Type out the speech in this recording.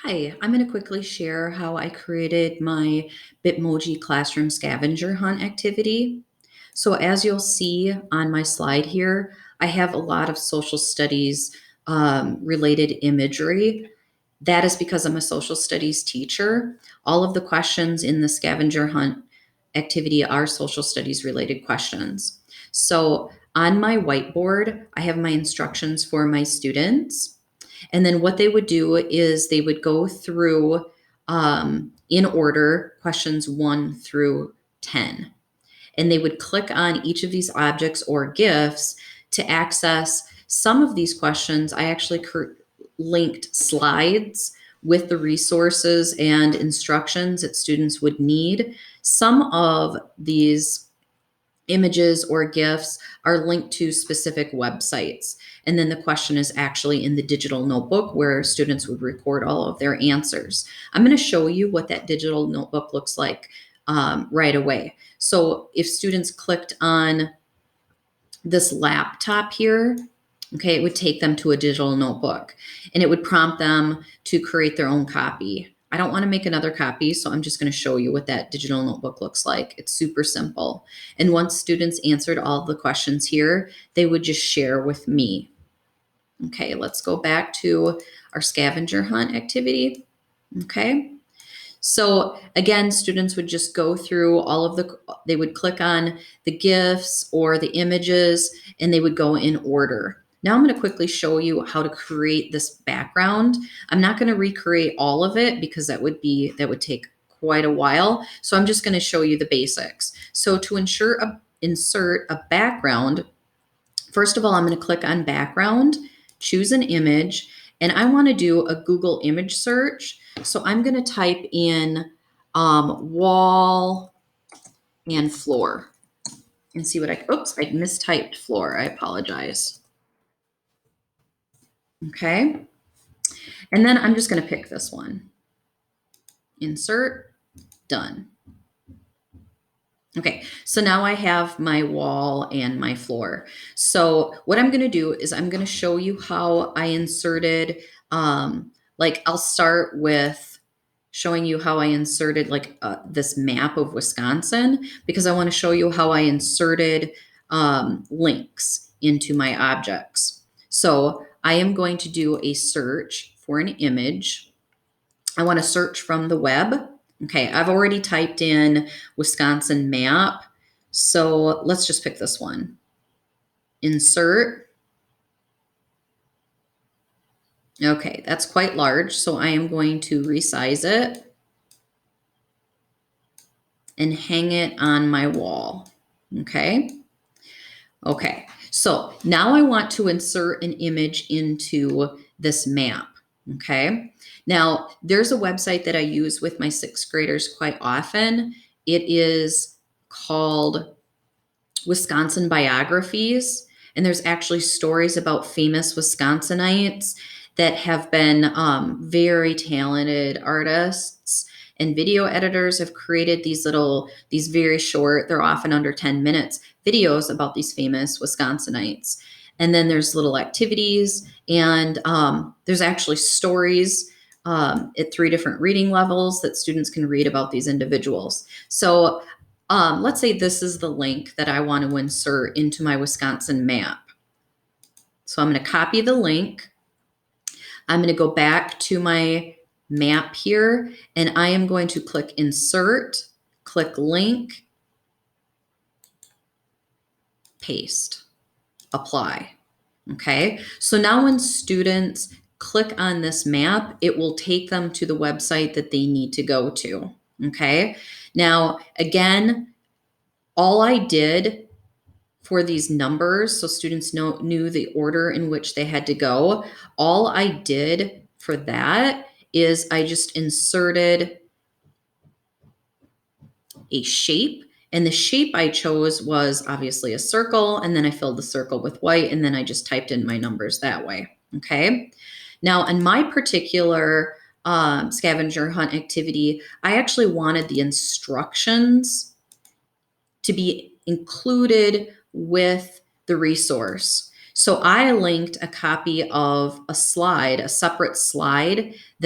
Hi, I'm going to quickly share how I created my Bitmoji classroom scavenger hunt activity. So as you'll see on my slide here, I have a lot of social studies related imagery. That is because I'm a social studies teacher. All of the questions in the scavenger hunt activity are social studies related questions. So on my whiteboard, I have my instructions for my students. And then what they would do is they would go through in order questions 1 through 10. And they would click on each of these objects or GIFs to access some of these questions. I actually linked slides with the resources and instructions that students would need. Some of these images or GIFs are linked to specific websites. And then the question is actually in the digital notebook where students would record all of their answers. I'm going to show you what that digital notebook looks like right away. So if students clicked on this laptop here, okay, it would take them to a digital notebook and it would prompt them to create their own copy. I don't want to make another copy, so I'm just going to show you what that digital notebook looks like. It's super simple. And once students answered all of the questions here, they would just share with me. Okay, let's go back to our scavenger hunt activity. Okay. So again, students would just go through they would click on the GIFs or the images and they would go in order. Now I'm going to quickly show you how to create this background. I'm not going to recreate all of it because that would take quite a while. So I'm just going to show you the basics. So to insert a background, first of all, I'm going to click on background, choose an image, and I want to do a Google image search. So I'm going to type in wall and floor and see what I mistyped floor. I apologize. Okay. And then I'm just going to pick this one. Insert, done. Okay, so now I have my wall and my floor. So what I'm going to do is I'm going to show you how I inserted, I'll start with showing you how I inserted this map of Wisconsin, because I want to show you how I inserted links into my objects. So I am going to do a search for an image. I want to search from the web. Okay, I've already typed in Wisconsin map. So let's just pick this one. Insert. Okay, that's quite large. So I am going to resize it and hang it on my wall. Okay. Okay, so now I want to insert an image into this map. Okay, now there's a website that I use with my sixth graders quite often. It is called Wisconsin Biographies, and there's actually stories about famous Wisconsinites that have been very talented artists and video editors have created these very short, they're often under 10 minutes, videos about these famous Wisconsinites. And then there's little activities, and there's actually stories at 3 different reading levels that students can read about these individuals. So let's say this is the link that I want to insert into my Wisconsin map. So I'm going to copy the link. I'm going to go back to my map here, and I am going to click Insert, click Link, Paste, Apply. Okay, so now when students click on this map, it will take them to the website that they need to go to. Okay, now again, all I did for these numbers, so students knew the order in which they had to go, all I did for that is I just inserted a shape, and the shape I chose was obviously a circle, and then I filled the circle with white, and then I just typed in my numbers that way. Okay. Now, in my particular scavenger hunt activity, I actually wanted the instructions to be included with the resource. So I linked a copy of a separate slide that